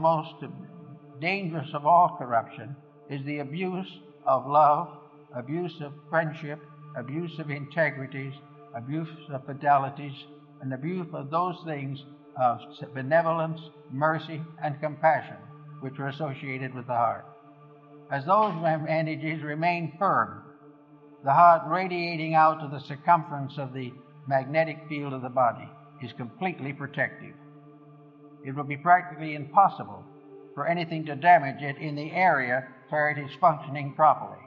most dangerous of all corruption is the abuse of love, abuse of friendship, abuse of integrities, abuse of fidelities, and abuse of those things of benevolence, mercy, and compassion which are associated with the heart. As those energies remain firm, the heart radiating out to the circumference of the magnetic field of the body is completely protective. It will be practically impossible for anything to damage it in the area where it is functioning properly.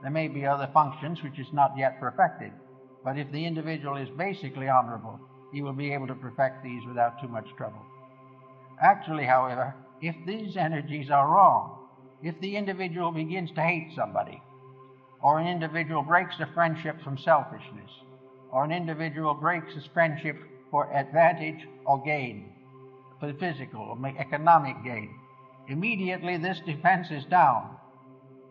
There may be other functions which is not yet perfected, but if the individual is basically honorable, he will be able to perfect these without too much trouble. Actually, however, if these energies are wrong, if the individual begins to hate somebody, or an individual breaks a friendship from selfishness, or an individual breaks his friendship for advantage or gain, for physical or economic gain, immediately this defense is down.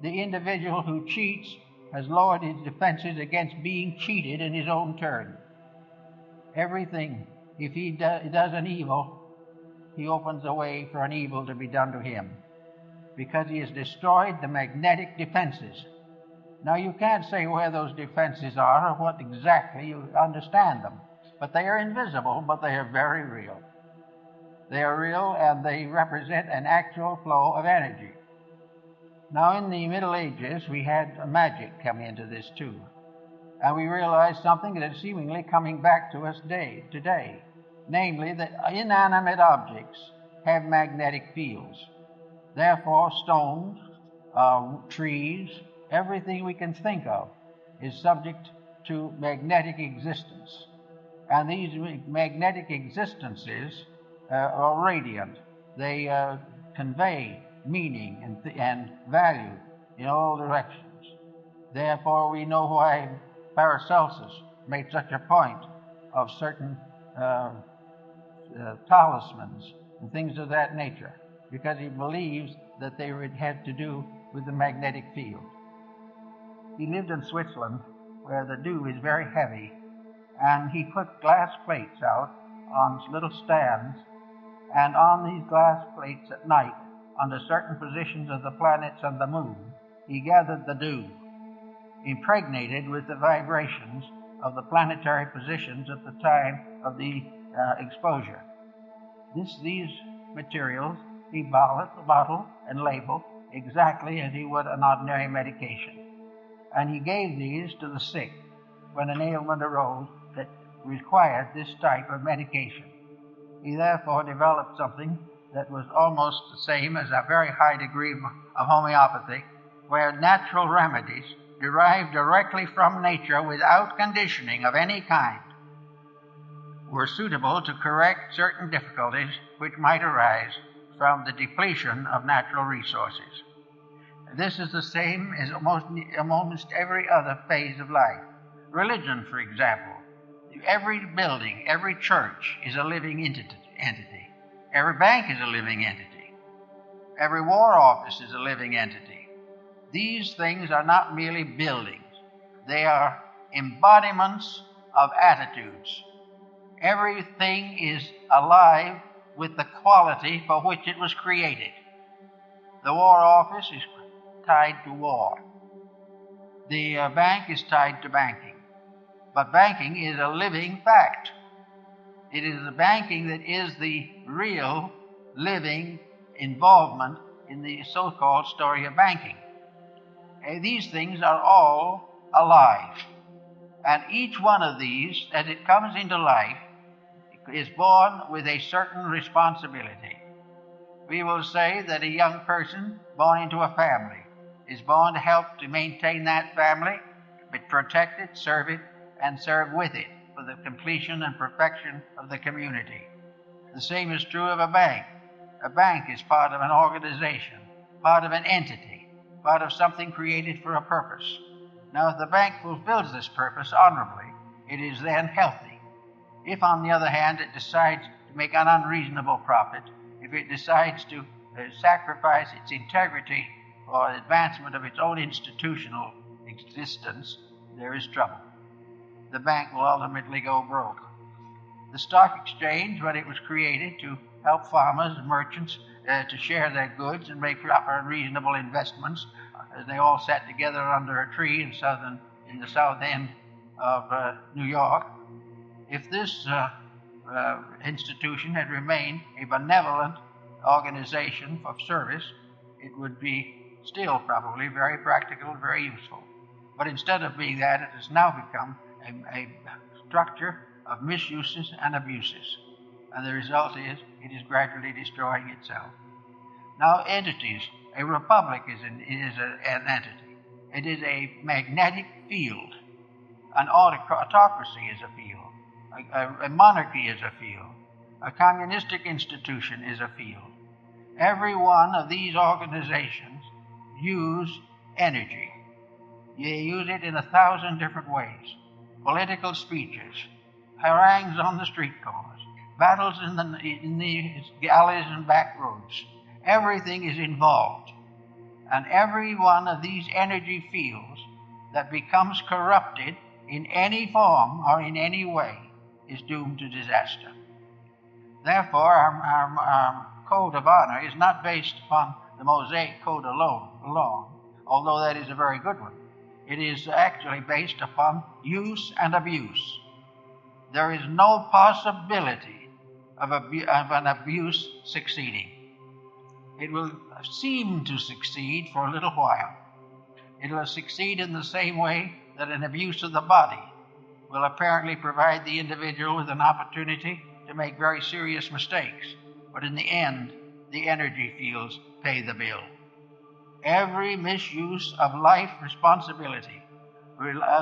The individual who cheats has lowered his defenses against being cheated in his own turn. Everything, if he does an evil, he opens a way for an evil to be done to him, because he has destroyed the magnetic defenses. Now, you can't say where those defenses are or what exactly you understand them, but they are invisible, but they are very real. They are real, and they represent an actual flow of energy. Now, in the Middle Ages, we had magic come into this too, and we realized something that is seemingly coming back to us today, namely that inanimate objects have magnetic fields. Therefore, stones, trees, everything we can think of is subject to magnetic existence. And these magnetic existences are radiant. They convey meaning and value in all directions. Therefore, we know why Paracelsus made such a point of certain talismans and things of that nature, because he believes that they had to do with the magnetic field. He lived in Switzerland, where the dew is very heavy, and he put glass plates out on little stands, and on these glass plates at night, under certain positions of the planets and the moon, he gathered the dew, impregnated with the vibrations of the planetary positions at the time of the exposure. These materials he bottled and labeled exactly as he would an ordinary medication. And he gave these to the sick when an ailment arose that required this type of medication. He therefore developed something that was almost the same as a very high degree of homeopathy, where natural remedies derived directly from nature without conditioning of any kind were suitable to correct certain difficulties which might arise from the depletion of natural resources. This is the same as almost every other phase of life. Religion, for example. Every building, every church is a living entity. Every bank is a living entity. Every war office is a living entity. These things are not merely buildings. They are embodiments of attitudes. Everything is alive with the quality for which it was created. The war office is tied to war. The bank is tied to banking. But banking is a living fact. It is the banking that is the real living involvement in the so-called story of banking. These things are all alive. And each one of these, as it comes into life, is born with a certain responsibility. We will say that a young person born into a family is born to help to maintain that family, protect it, serve it, and serve with it for the completion and perfection of the community. The same is true of a bank. A bank is part of an organization, part of an entity, part of something created for a purpose. Now, if the bank fulfills this purpose honorably, it is then healthy. If, on the other hand, it decides to make an unreasonable profit, if it decides to sacrifice its integrity for the advancement of its own institutional existence, there is trouble. The bank will ultimately go broke. The stock exchange, when it was created to help farmers, merchants, to share their goods and make proper and reasonable investments. They all sat together under a tree in the south end of New York. If this institution had remained a benevolent organization for service, it would be still probably very practical, very useful. But instead of being that, it has now become a structure of misuses and abuses. And the result is it is gradually destroying itself. Now, entities, a republic is an entity. It is a magnetic field. An autocracy is a field. A monarchy is a field. A communistic institution is a field. Every one of these organizations use energy. They use it in 1,000 different ways. Political speeches, harangues on the street corners, battles in the alleys and back roads. Everything is involved. And every one of these energy fields that becomes corrupted in any form or in any way is doomed to disaster. Therefore, our code of honor is not based upon the Mosaic Code alone, although that is a very good one. It is actually based upon use and abuse. There is no possibility of an abuse succeeding. It will seem to succeed for a little while. It will succeed in the same way that an abuse of the body will apparently provide the individual with an opportunity to make very serious mistakes. But in the end, the energy fields pay the bill. Every misuse of life responsibility,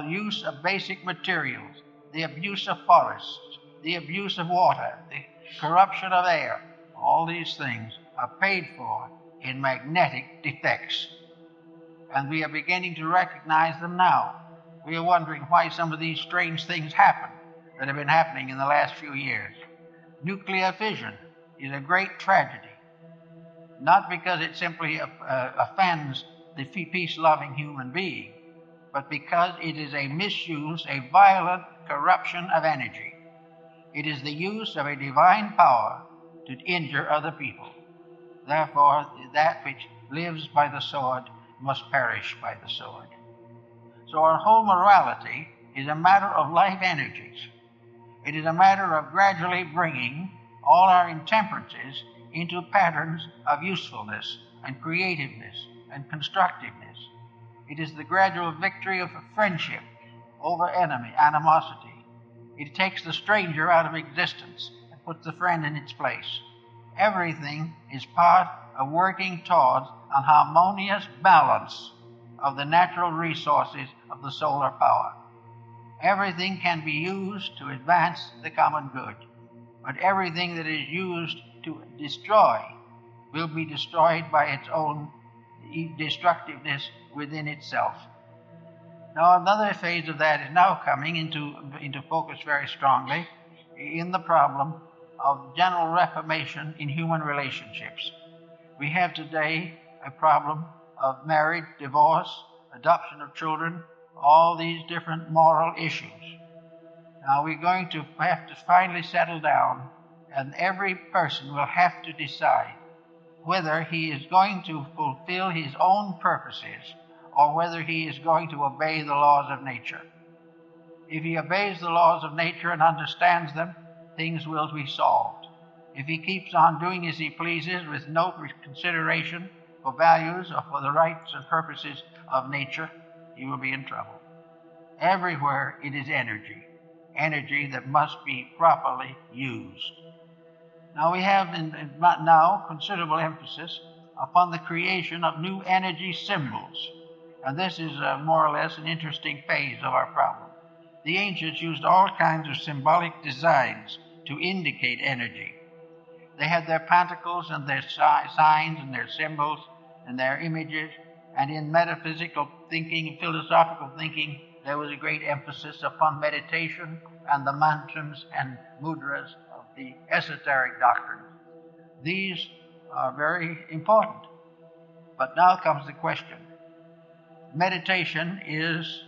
use of basic materials, the abuse of forests, the abuse of water, the corruption of air, all these things are paid for in magnetic defects. And we are beginning to recognize them now. We are wondering why some of these strange things happen that have been happening in the last few years. Nuclear fission is a great tragedy, not because it simply offends the peace-loving human being, but because it is a misuse, a violent corruption of energy. It is the use of a divine power to injure other people. Therefore, that which lives by the sword must perish by the sword. So our whole morality is a matter of life energies. It is a matter of gradually bringing all our intemperances into patterns of usefulness and creativeness and constructiveness. It is the gradual victory of friendship over animosity. It takes the stranger out of existence and puts the friend in its place. Everything is part of working towards a harmonious balance of the natural resources of the solar power. Everything can be used to advance the common good, but everything that is used to destroy will be destroyed by its own destructiveness within itself. Now, another phase of that is now coming into focus very strongly in the problem of general reformation in human relationships. We have today a problem of marriage, divorce, adoption of children, all these different moral issues. Now we're going to have to finally settle down, and every person will have to decide whether he is going to fulfill his own purposes or whether he is going to obey the laws of nature. If he obeys the laws of nature and understands them, things will be solved. If he keeps on doing as he pleases with no consideration for values or for the rights and purposes of nature, he will be in trouble. Everywhere it is energy that must be properly used. Now we have now considerable emphasis upon the creation of new energy symbols, and this is more or less an interesting phase of our problem. The ancients used all kinds of symbolic designs to indicate energy. They had their pentacles and their signs and their symbols and their images, and in metaphysical thinking and philosophical thinking, there was a great emphasis upon meditation and the mantras and mudras of the esoteric doctrines. These are very important. But now comes the question. Meditation is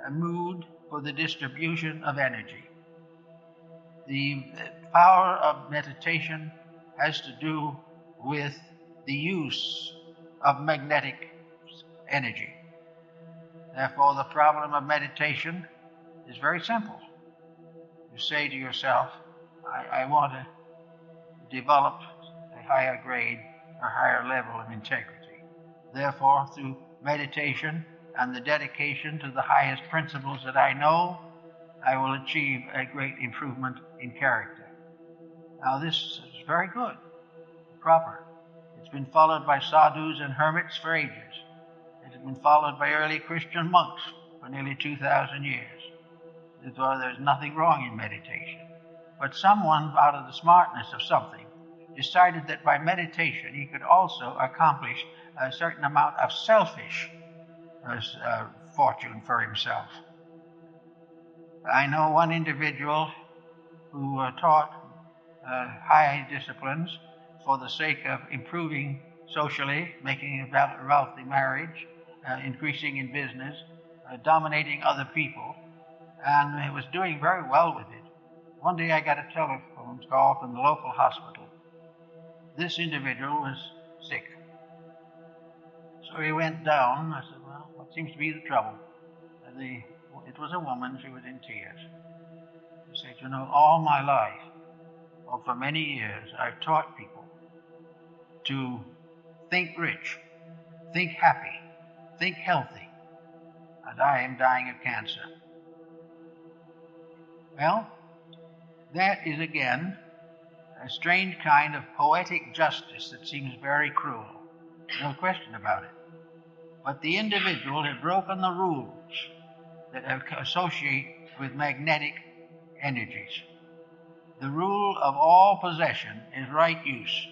a mood for the distribution of energy. The power of meditation has to do with the use of magnetic energy. Therefore, the problem of meditation is very simple. You say to yourself, I want to develop a higher grade or higher level of integrity. Therefore, through meditation and the dedication to the highest principles that I know, I will achieve a great improvement in character. Now, this is very good, proper. It's been followed by sadhus and hermits for ages. It has been followed by early Christian monks for nearly 2,000 years. Therefore, there's nothing wrong in meditation. But someone, out of the smartness of something, decided that by meditation he could also accomplish a certain amount of selfish fortune for himself. I know one individual who taught high disciplines for the sake of improving socially, making a wealthy marriage, increasing in business, dominating other people, and he was doing very well with it. One day I got a telephone call from the local hospital. This individual was sick. So he went down. I said, well, what seems to be the trouble? It was a woman. She was in tears. She said, you know, all my life, or for many years, I've taught people to think rich, think happy, think healthy, and I am dying of cancer. Well, that is again a strange kind of poetic justice that seems very cruel. No question about it. But the individual had broken the rules that associate with magnetic energies. The rule of all possession is right use.